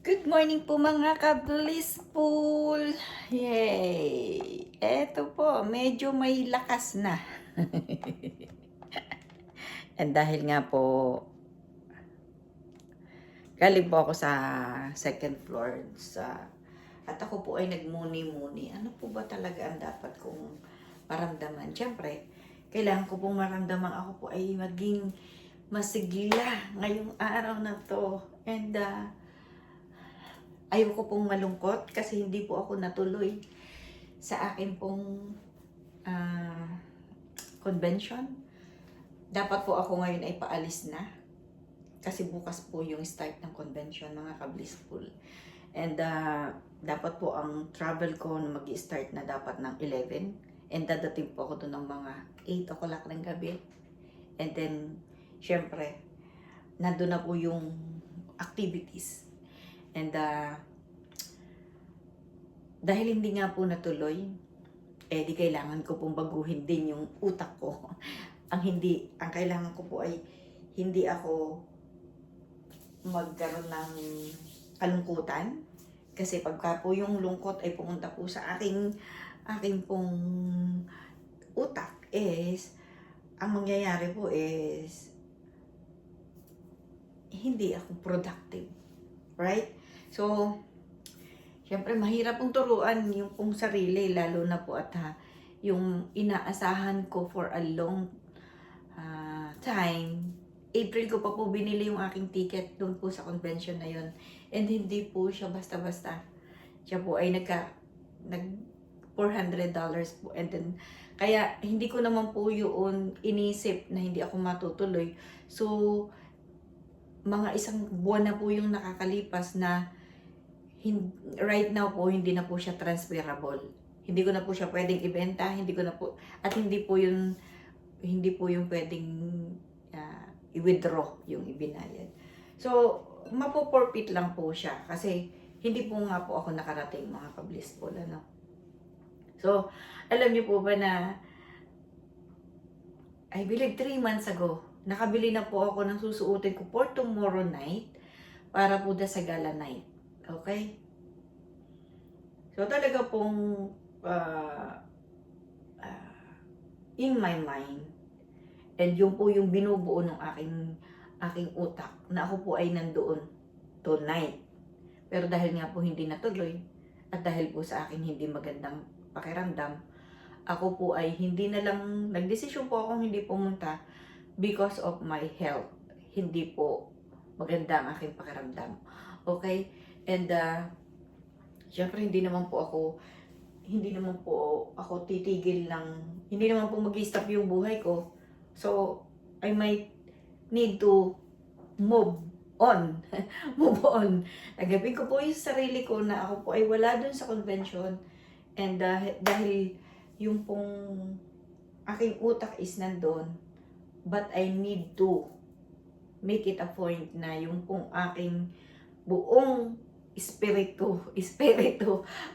Good morning po mga ka-blissful! Yay! Eto po, medyo may lakas na. And dahil nga po, galing po ako sa second floor at ako po ay nagmuni-muni. Ano po ba talaga ang dapat kong maramdaman? Siyempre, kailangan ko pong maramdaman ako po ay maging masigla ngayong araw na to. And ayoko pong malungkot kasi hindi po ako natuloy sa akin pong convention. Dapat po ako ngayon ay paalis na kasi bukas po yung start ng convention, mga ka-blissful. And dapat po ang travel ko na mag-i-start na dapat ng 11 and dadating po ako doon ng mga 8 o'clock ng gabi. And then, syempre, nandun na po yung activities. And dahil hindi nga po natuloy, di kailangan ko pong baguhin din yung utak ko. ang kailangan ko po ay hindi ako magkaroon ng kalungkutan. Kasi pagka po yung lungkot ay pumunta po sa aking pong utak ang mangyayari po hindi ako productive. Right? So, syempre mahirap pong turuan yung pong sarili, lalo na po at yung inaasahan ko for a long time. April ko pa po binili yung aking ticket doon po sa convention na yun. And hindi po siya basta-basta. Siya po ay nag $400 po. And then, kaya hindi ko naman po yun inisip na hindi ako matutuloy. So, mga isang buwan na po yung nakakalipas na right now po hindi na po siya transferable. Hindi ko na po siya pwedeng ibenta, hindi po yung pwedeng i-withdraw yung ibinayad. So, mapo-forfeit lang po siya kasi hindi po nga po ako nakarating, mga ka-blissful, ano. So, alam niyo po ba na I believe 3 months ago, nakabili na po ako ng susuotin ko for tomorrow night para po sa gala night. Okay? So, talaga pong in my mind, and yung po yung binubuo ng aking utak na ako po ay nandoon tonight. Pero dahil nga po hindi natuloy at dahil po sa akin hindi magandang pakiramdam, ako po ay hindi na lang, nagdesisyon po akong hindi pumunta because of my health. Hindi po maganda ang aking pakiramdam. Okay? And syempre hindi naman po ako titigil hindi naman po mag-i-stop yung buhay ko. So, I might need to move on. Move on. Nagabing ko po yung sarili ko na ako po ay wala dun sa convention. And dahil yung pong aking utak is nandun, but I need to make it a point na yung pong aking buong espiritu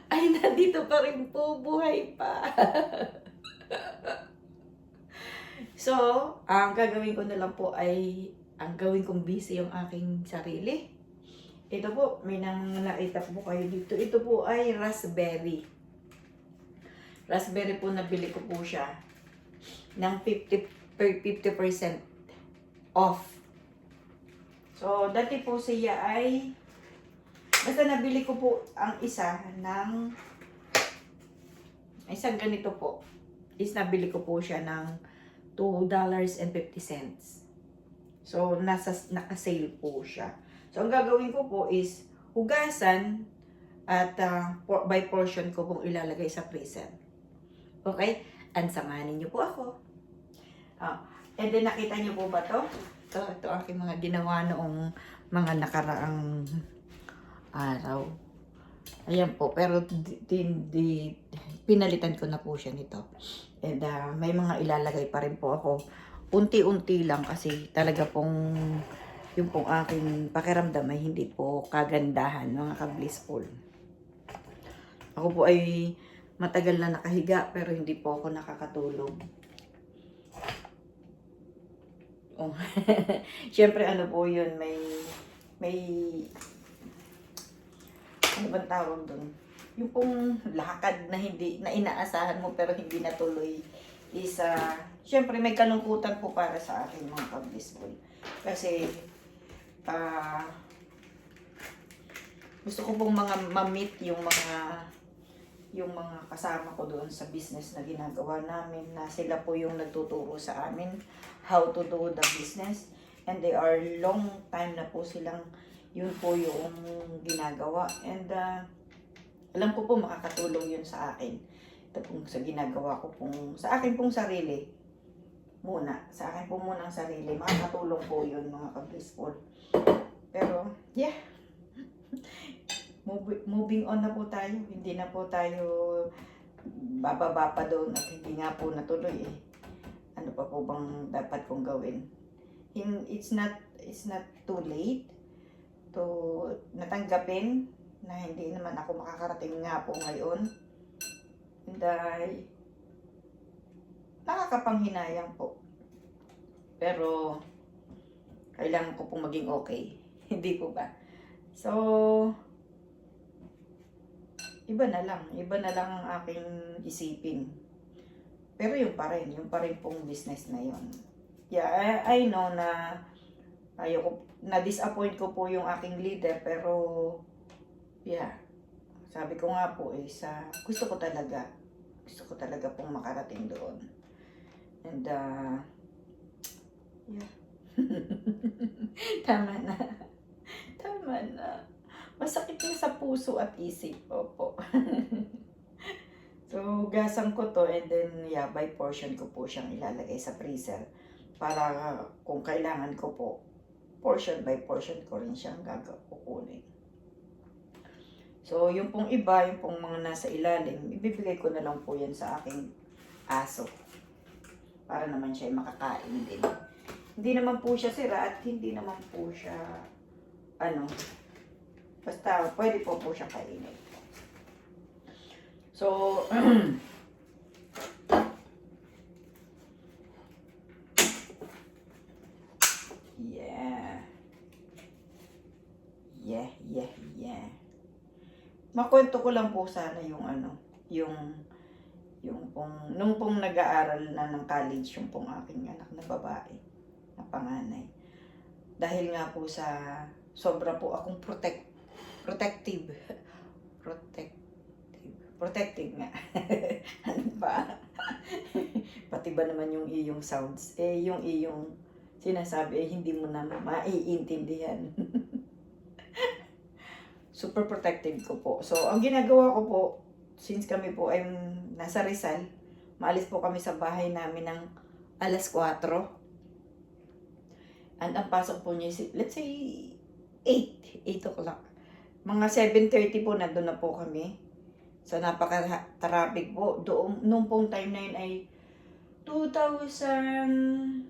ay nandito pa rin po, buhay pa. So, ang gagawin ko na lang po ay ang gawin kong busy yung aking sarili. Ito po, may nakita po kayo dito. Ito po ay raspberry. Raspberry po, nabili ko po siya ng 50% off. So, dati po siya ay basta nabili ko po ang isa ng isang ganito po. Nabili ko po siya ng $2.50. So, naka-sale po siya. So, ang gagawin ko po is hugasan at by portion ko pong ilalagay sa freezer. Okay? And samanin niyo po ako. And then, nakita niyo po ba to? Ito aking mga ginawa noong mga nakaraang araw. Ayan po, pero pinalitan ko na po siya nito. And may mga ilalagay pa rin po ako. Unti-unti lang kasi talaga pong yung pong aking pakiramdam ay hindi po kagandahan, mga ka-blissful. Ako po ay matagal na nakahiga pero hindi po ako nakakatulog. Oh. Siyempre ano po yun, may ano bang tawag doon? Yung pong lakad na hindi, na inaasahan mo pero hindi natuloy is, syempre may kalungkutan po para sa akin mga ka-blissful. Kasi, gusto ko pong ma-meet yung mga kasama ko doon sa business na ginagawa namin, na sila po yung nagtuturo sa amin how to do the business, and they are long time na po silang yun po yung ginagawa, and alam ko po makakatulong yun sa akin. Ito pong sa ginagawa ko pong, sa akin pong sarili muna, sa akin po muna ang sarili, makakatulong po yun mga ka-blissful. Pero yeah, moving on na po tayo. Hindi na po tayo bababa pa doon at hindi nga po natuloy eh. Ano pa po bang dapat kong gawin? It's not too late to natanggapin na hindi naman ako makakarating nga po ngayon. Dahil nakakapanghinayang po. Pero kailangan ko pong maging okay. Hindi po ba? So, iba na lang ang aking isipin. Pero yung pa rin pong business na yun. Yeah, I know na na-disappoint ko po yung aking leader, pero yeah, sabi ko nga po gusto ko talaga pong makarating doon. And yeah. Tama na. Masakit na sa puso at isip. Opo. So, gasan ko to, and then, yeah, by portion ko po siyang ilalagay sa freezer. Para kung kailangan ko po, portion by portion ko rin siyang kukunin. So, yung pong iba, yung pong mga nasa ilalim, ibibigay ko na lang po yan sa aking aso. Para naman siya makakain din. Hindi naman po siya sira at hindi naman po siya, basta pwede po siya kainin. So, yeah. Makwento ko lang po sana yung nung pong nag-aaral na ng college yung pong aking anak na babae, na panganay. Dahil nga po sa sobra po akong protective nga. Ano ba? Pati ba naman yung iyong sounds? Yung iyong sinasabi, hindi mo na maiintindihan. Super protective ko po. So, ang ginagawa ko po, since kami po ay nasa Rizal, maalis po kami sa bahay namin ng 4:00. And ang pasok po niya, let's say, 8 o'clock. Mga 7:30 po, nandun na po kami. So, napaka-traffic po. Doon, nung pong time na yun ay 2015,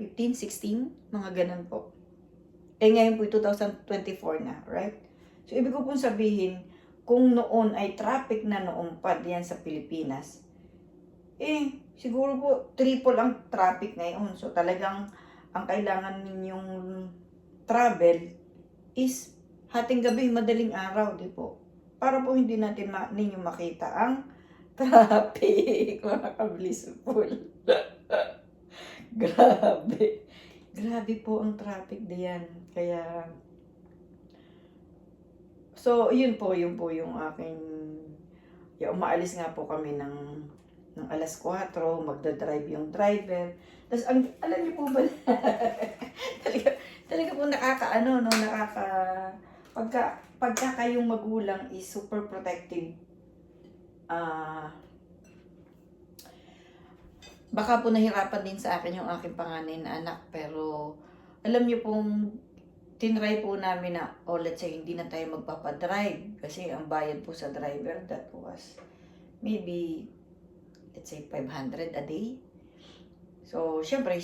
16, mga ganun po. Ngayon po 2024 na, right? So, ibig ko pong sabihin, kung noon ay traffic na noon pa diyan sa Pilipinas, siguro po triple ang traffic ngayon. So, talagang ang kailangan ninyong travel is hating gabi, madaling araw, di po? Para po hindi natin ninyo makita ang traffic, mga ka-blissful. Grabe po ang traffic diyan. Kaya, so, yun po yung aking, umaalis nga po kami ng 4:00, magdadrive yung driver. Tapos, alam niyo po ba, talaga po pagka kayong magulang is super protective, baka po nahirapan din sa akin yung aking panganay na anak, pero alam niyo pong tinry po namin na, let's say, hindi na tayo magpapadrive kasi ang bayad po sa driver, that was maybe, let's say, 500 a day. So, syempre,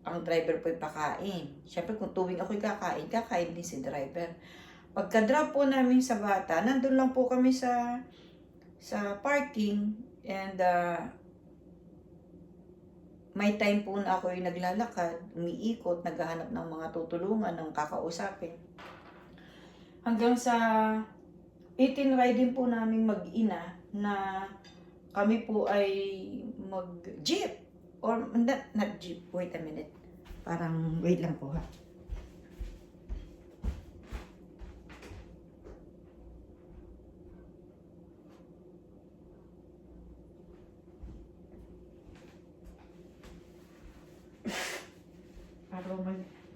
ang driver po ipakain. Syempre, kung tuwing ako'y kakain din si driver. Pagka-drop po namin sa bata, nandun lang po kami sa parking, and may time po na ako yung naglalakad, umiikot, naghahanap ng mga tutulungan, ng kakausapin. Hanggang sa itinry din po namin mag-ina na kami po ay mag-jeep. Or, not jeep, wait a minute. Parang, wait lang po ha.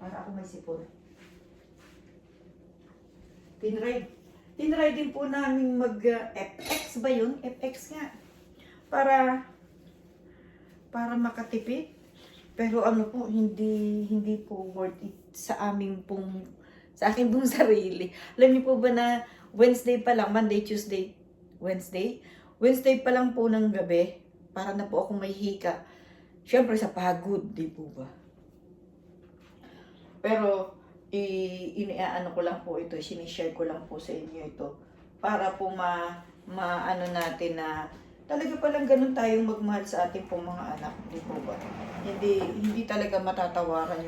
Para ako may sipon. Tinry din po namin mag-FX ba yun? FX nga. Para makatipid. Pero ano po, hindi po worth it sa akin pong sarili. Alam niyo po ba na Wednesday pa lang, Monday, Tuesday, Wednesday pa lang po ng gabi, para na po ako may hika. Siyempre sa pagod, di po ba? Pero, iniaano ko lang po ito, sinishare ko lang po sa inyo ito, para po maano natin na talaga palang ganun tayong magmahal sa ating pong mga anak, di po ba? Hindi talaga matatawaran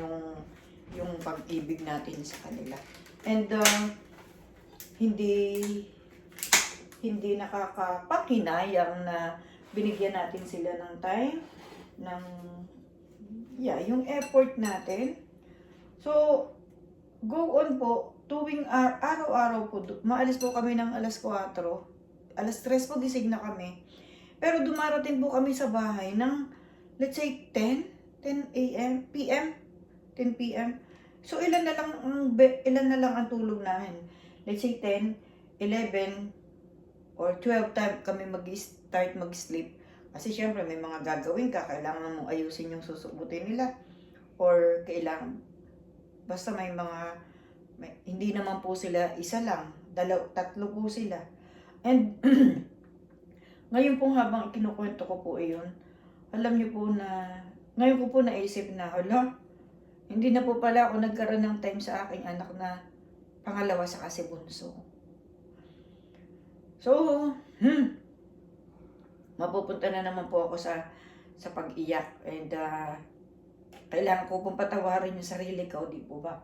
yung pag-ibig natin sa kanila. And hindi nakakapakinayang na binigyan natin sila ng time, yung effort natin. So, go on po, tuwing araw-araw po, maalis po kami ng alas 4, alas 3 po gising na kami. Pero dumarating po kami sa bahay ng, let's say, 10 p.m. So, ilan na lang ang tulog namin. Let's say 10, 11, or 12 time kami mag-start mag-sleep. Kasi syempre may mga gagawin ka, kailangan mong ayusin yung susubutin nila. Or kailangan, basta hindi naman po sila isa lang, tatlo po sila. And ngayon po habang kinukwento ko po iyon, alam niyo po na, ngayon ko po naisip na, hindi na po pala ako nagkaroon ng time sa aking anak na pangalawa sa kasi bunso. So, mapupunta na naman po ako sa pag-iyak. And kailangan ko pong patawarin yung sarili ko, di po ba?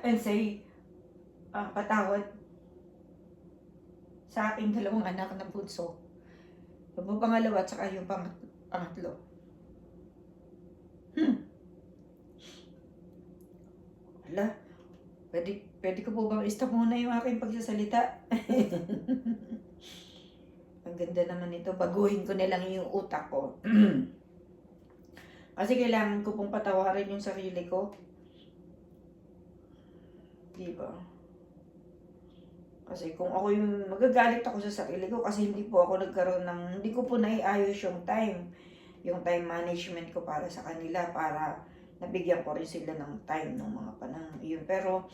And say, patawad sa aking dalawang anak na bunso. Yung pangalawa at saka yung pangatlo. Hala, pwede ko po bang stop muna yung aking pagsasalita? Ang ganda naman ito. Baguhin ko na lang yung utak ko. Kasi kailangan ko pong patawarin yung sarili ko. Diba? Kasi kung ako yung magagalit ako sa sarili ko kasi hindi po ako nagkaroon hindi ko po naiayos yung time management ko para sa kanila, para nabigyan ko rin sila ng time ng mga panahon iyon. Pero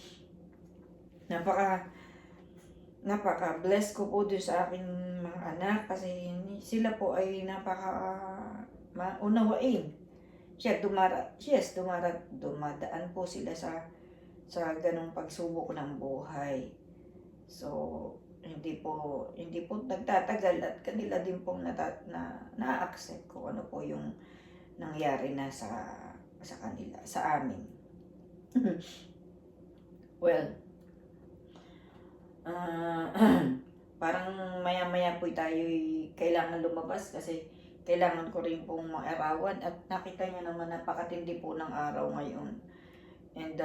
napaka-bless ko po doon sa aking mga anak kasi sila po ay maunawain. Dumadaan po sila sa ganong pagsubok ng buhay. So, hindi po nagtatagal at kanila din pong na-accept ko ano po yung nangyari na sa kanila, sa amin. Well, parang maya-maya po tayo kailangan lumabas kasi kailangan ko rin pong maarawan at nakita niyo naman napakatindi po ng araw ngayon. And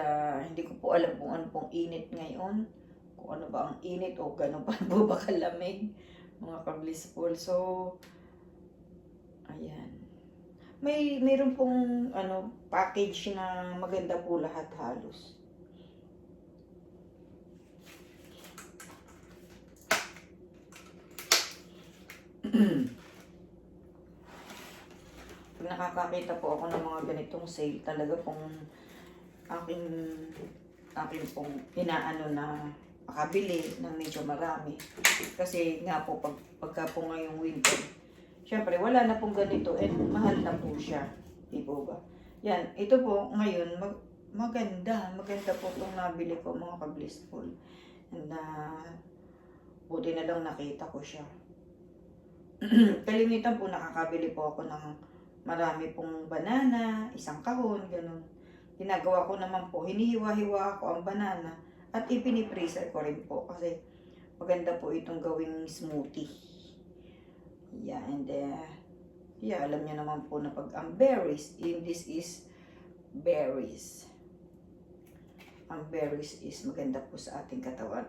hindi ko po alam kung ano pong init ngayon, kung ano ba ang init o gano'n pa po ba kalamig, mga ka-blissful. So, ayan. Mayroon pong package na maganda po lahat halos. Pag nakakakita po ako ng mga ganitong sale, talaga pong aking pong inaano na makabili ng medyo marami. Kasi nga po, pagka po ngayong winter, syempre wala na pong ganito and mahal na po siya. Di po ba? Yan, ito po ngayon, maganda po itong nabili ko mga ka-blissful. And buti na lang nakita ko siya. kalimitan po nakakabili po ako ng marami pong banana, isang kahon, ganun. Ginagawa ko naman po, hinihiwa-hiwa ko ang banana at ipinipreser ko rin po kasi maganda po itong gawing smoothie. Yeah, and yeah, alam niyo naman po na pag ang berries, this is berries. Ang berries is maganda po sa ating katawan.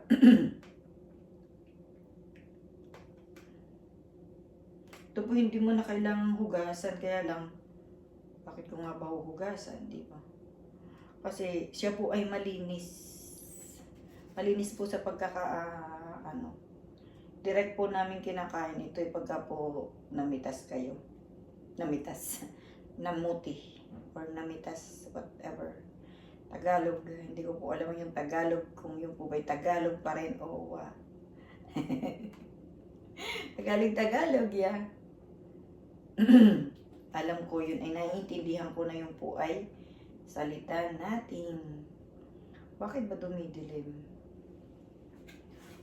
Ito po hindi mo na kailangang hugasan, kaya lang, bakit ko nga ba huhugasan, di ba? Kasi siya po ay malinis. Malinis po sa direct po namin kinakain. Ito ay pagka po namitas kayo. Namitas. Namuti. Or namitas, whatever. Tagalog. Hindi ko po alam yung Tagalog. Kung yung po ba'y Tagalog pa rin o Tagalog, yeah. Alam ko yun ay naiintindihan ko na yung po ay salita natin. Bakit ba dumidilim?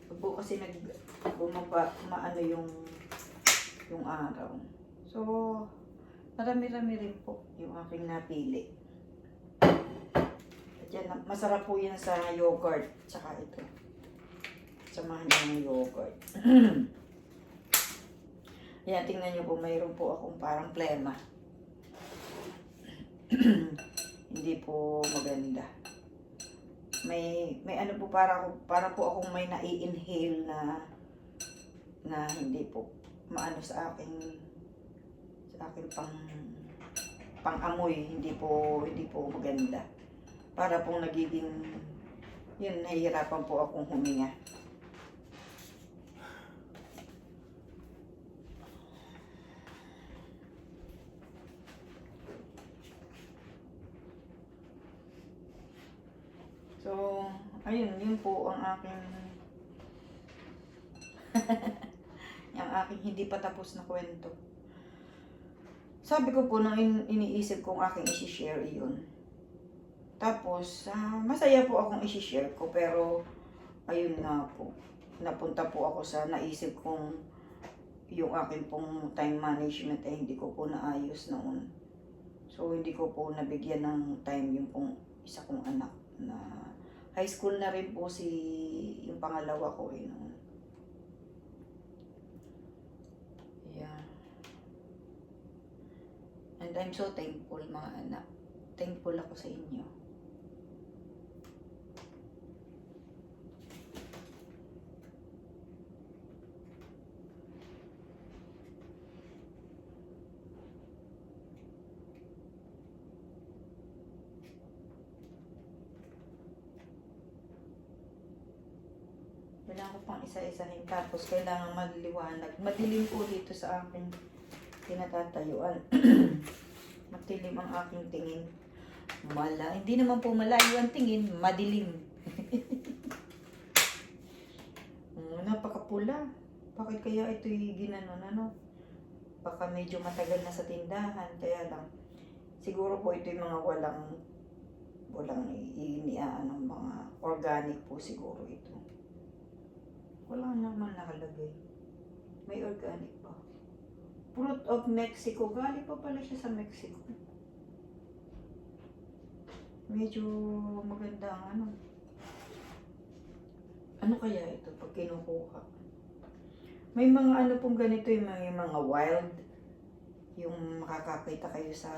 Pag po kasi maano yung araw. So, marami-rami rin po yung aking napili. At yan, masarap po yan sa yogurt. Tsaka ito. Samahan niyo ng yogurt. Yan, tingnan niyo po, mayroon po akong parang plema. Hindi po maganda. May ano po, para po akong may nai-inhale na hindi po maano sa aking pang-amoy, hindi po maganda. Para pong nagiging yun, nahihirapan po akong huminga. So, ayun, yun po ang aking yung aking hindi pa tapos na kwento. Sabi ko po nung iniisip kong aking isi-share yun. Tapos, masaya po akong isi-share ko, pero ayun nga po, napunta po ako sa naisip kong yung aking pong time management ay hindi ko po naayos noon. So, hindi ko po nabigyan ng time yung pong isa kong anak na high school na rin po yung pangalawa ko noon. Yeah. And I'm so thankful mga anak. Thankful ako sa inyo. Kailangan ko pang isa-isahin, tapos kailangan maliwanag. Madilim po dito sa aking pinatatayuan. Madilim ang aking tingin. Hindi naman po malayo ang tingin, madilim. Napakapula. Bakit kaya ito'y ginanon, Baka medyo matagal na sa tindahan, kaya lang. Siguro po ito'y mga walang ng mga organic po siguro ito. Wala naman nakalagay. May organic pa. Fruit of Mexico. Galing pa pala siya sa Mexico. Medyo maganda ang Ano kaya ito pag kinukuha? May mga pong ganito yung mga wild. Yung makakakita kayo sa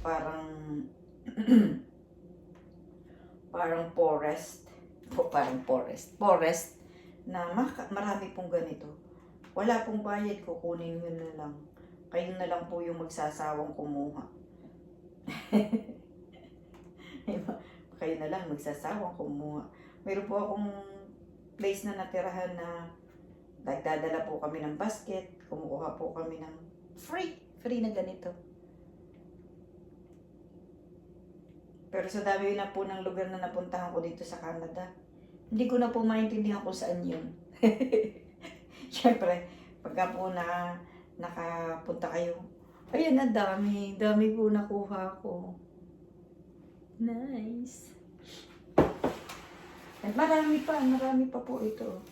parang forest na marami pong ganito. Wala pong bayad, kukunin nyo na lang. Kayo na lang po yung magsasawang kumuha. Kayo na lang magsasawang kumuha. Meron po akong place na natirahan na nagdadala po kami ng basket, kumukuha po kami ng free na ganito. Pero sa dami na po ng lugar na napuntahan ko dito sa Canada, hindi ko na po maintindihan kung saan yun. Siyempre, pagka po nakapunta kayo, ayun, ang dami po nakuha ko. Nice. At marami pa po ito.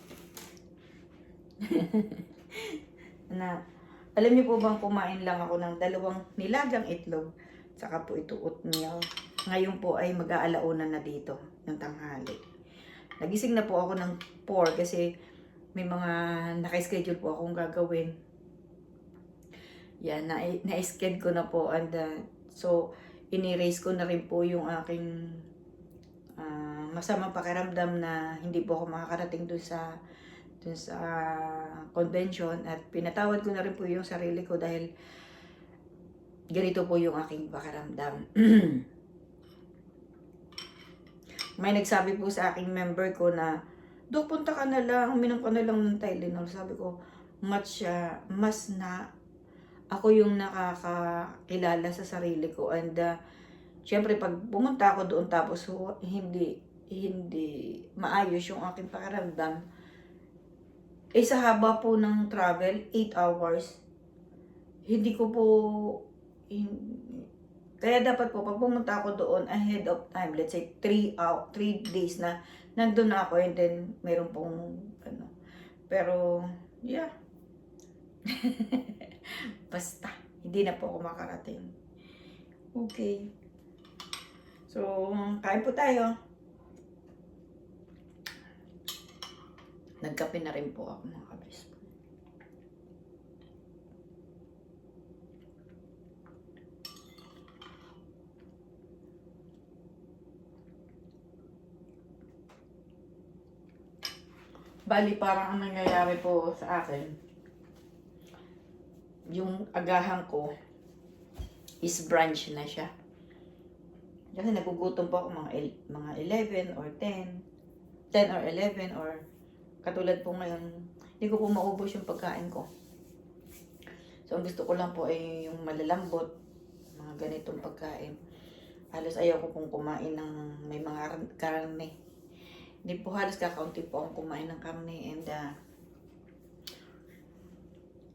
Na, alam niyo po bang kumain lang ako ng 2 nilagang itlog, saka po ito oatmeal. Ngayon po ay mag-aalauna na dito, ng tanghali. Nagising na po ako ng 4 kasi may mga naka-schedule po akong gagawin. Yan, na-schedule ko na po and so ini-raise ko na rin po yung aking masamang pakiramdam na hindi po ako makakarating dun sa convention at pinatawad ko na rin po yung sarili ko dahil ganito po yung aking pakiramdam. May nagsabi po sa aking member ko na, Dok, punta ka na lang, uminom ka na lang ng Tylenol. Sabi ko, mas na ako yung nakakakilala sa sarili ko and syempre pag pumunta ako doon tapos hindi maayos yung aking pakiramdam, sa haba po ng travel, 8 hours, hindi ko po, kaya dapat po pag pumunta ako doon ahead of time, let's say 3 days na nandun na ako and then meron pong pero yeah. Basta hindi na po ako makarating. Okay. So, kain po tayo. Nagkape na rin po ako mga kabis. Bali, parang ang nangyayari po sa akin, yung agahan ko is brunch na siya. Kasi nagugutom po ako mga 11 or 10 or 11 or katulad po ngayon, hindi ko po maubos yung pagkain ko. So, ang gusto ko lang po ay yung malalambot, mga ganitong pagkain. Halos ayaw ko pong kumain ng may mga karne. Hindi po halos kakaunti po akong kumain ng karne and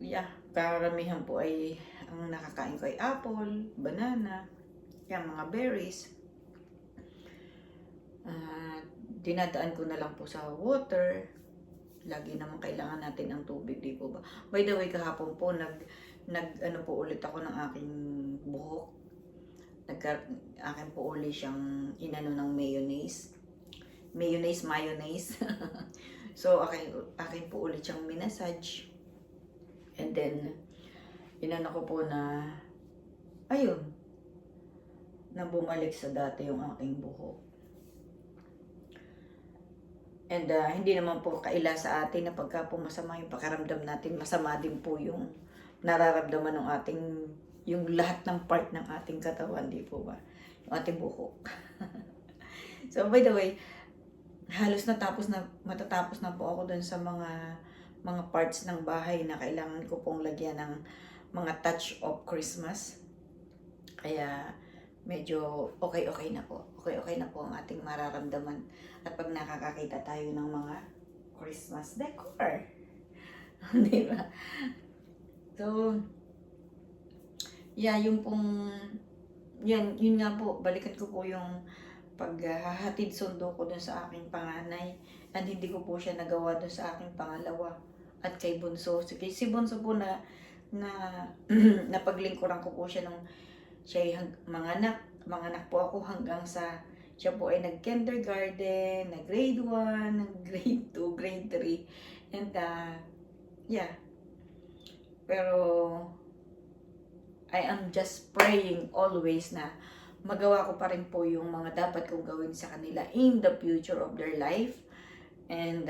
yeah, karamihan po ay ang nakakain ko ay apple, banana, yung mga berries. Dinadaan ko na lang po sa water. Lagi naman kailangan natin ang tubig, di po ba? By the way, kahapon po ano po ulit ako ng aking buhok. Akin po ulit siyang inano ng mayonnaise. So akin po ulit siyang minasage. And then inano ko po na ayun, na bumalik sa dati yung aking buhok. And hindi naman po kaila sa atin na pagka po masama yung pakiramdam natin, masama din po yung nararamdaman ng ating, yung lahat ng part ng ating katawan, di po ba? Yung ating buhok. So by the way, halos matatapos na po ako dun sa mga parts ng bahay na kailangan ko pong lagyan ng mga touch of Christmas. Kaya medyo okay na po. Okay na po ang ating mararamdaman at pag nakakakita tayo ng mga Christmas decor. Di ba? So, yeah, yun nga po, balikan ko po yung paghahatid sundo ko dun sa aking panganay at hindi ko po siya nagawa dun sa aking pangalawa at kay Bunso. Si Bunso po na napaglingkuran ko po siya nung siya manganak po ako hanggang sa siya po ay nag-kindergarten, nag-grade 1, nag-grade 2, grade 3 and yeah. Pero I am just praying always na magawa ko pa rin po yung mga dapat kong gawin sa kanila in the future of their life. And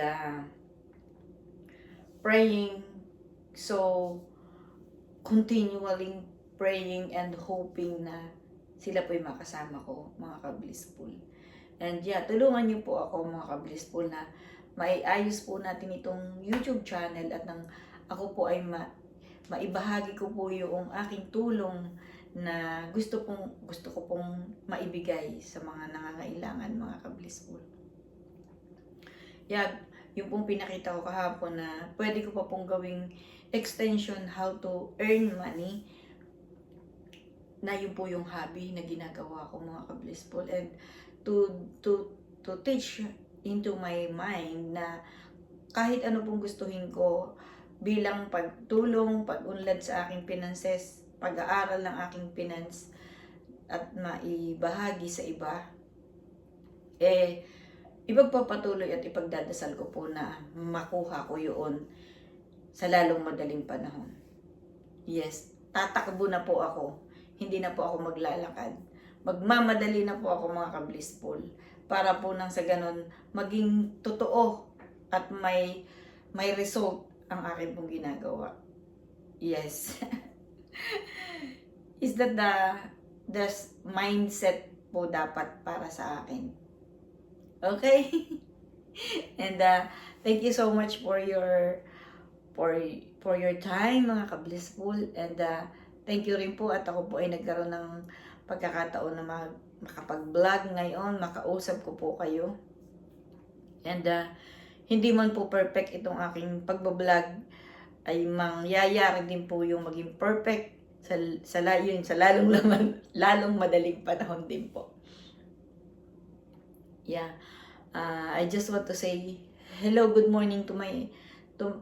praying, so continually praying and hoping na sila po yung makasama ko, mga ka-blissful. And yeah, tulungan niyo po ako mga ka-blissful na maiayos po natin itong YouTube channel at nang ako po ay maibahagi ko po yung aking tulong na gusto ko pong maibigay sa mga nangangailangan, mga ka-blissful. Yeah, yung pong pinakita ko kahapon na pwede ko pa pong gawing extension how to earn money, na yun po yung hobby na ginagawa ko, mga ka-blissful, and to teach into my mind na kahit ano pong gustuhin ko, bilang pagtulong, pag-unlad sa aking finances, pag-aaral ng aking finance at maibahagi sa iba, ipagpapatuloy at ipagdadasal ko po na makuha ko yun sa lalong madaling panahon. Yes, tatakbo na po ako. Hindi na po ako maglalakad. Magmamadali na po ako mga ka-blissful. Para po nang sa ganun, maging totoo at may result ang akin pong ginagawa. Yes. Is that the mindset po dapat para sa akin. Okay? And thank you so much for your time mga ka-blissful, and thank you rin po at ako po ay nagkaroon ng pagkakataon na makapag-vlog ngayon, makausap ko po kayo. And hindi man po perfect itong aking pagbablog, ay mangyayari din po yung maging perfect sa lalong madaling panahon din po. Yeah. I just want to say hello, good morning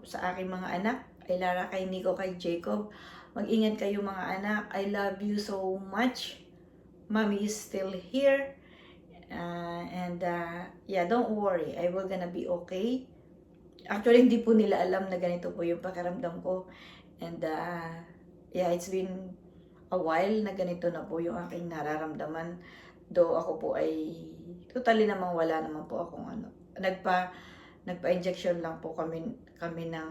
sa aking mga anak, kay Lara, kay Nico, kay Jacob. Mag-ingat kayo mga anak. I love you so much. Mommy is still here. Yeah, don't worry. I will gonna be okay. Actually, hindi po nila alam na ganito po yung pakiramdam ko. And yeah, it's been a while na ganito na po yung aking nararamdaman. Though ako po ay totally namang wala naman po akong nagpa-injection lang po kami ng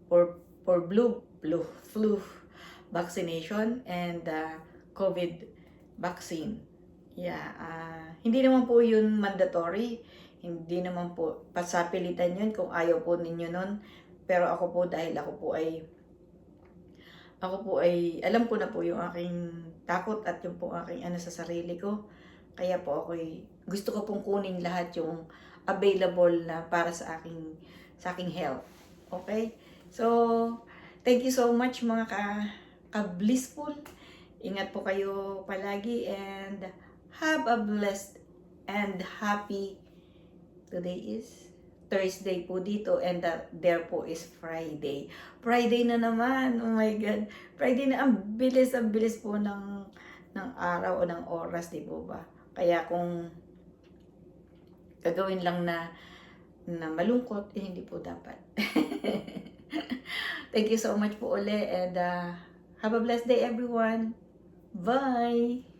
for flu vaccination and COVID vaccine. Yeah, hindi naman po yun mandatory. Hindi naman po pasapilitan yun kung ayaw po ninyo nun. Pero ako po, dahil ako po ay alam ko na po yung aking takot at yung po aking sa sarili ko. Kaya po gusto ko pong kunin lahat yung available na para sa aking health. Okay? So, thank you so much mga ka-blissful. Ingat po kayo palagi and have a blessed and happy, today is Thursday po dito, and there po is Friday. Friday na naman, oh my God. Friday na, ang bilis po ng araw o ng oras, di po ba? Kaya kung gagawin lang na malungkot, hindi po dapat. Thank you so much po uli, and have a blessed day everyone. Bye!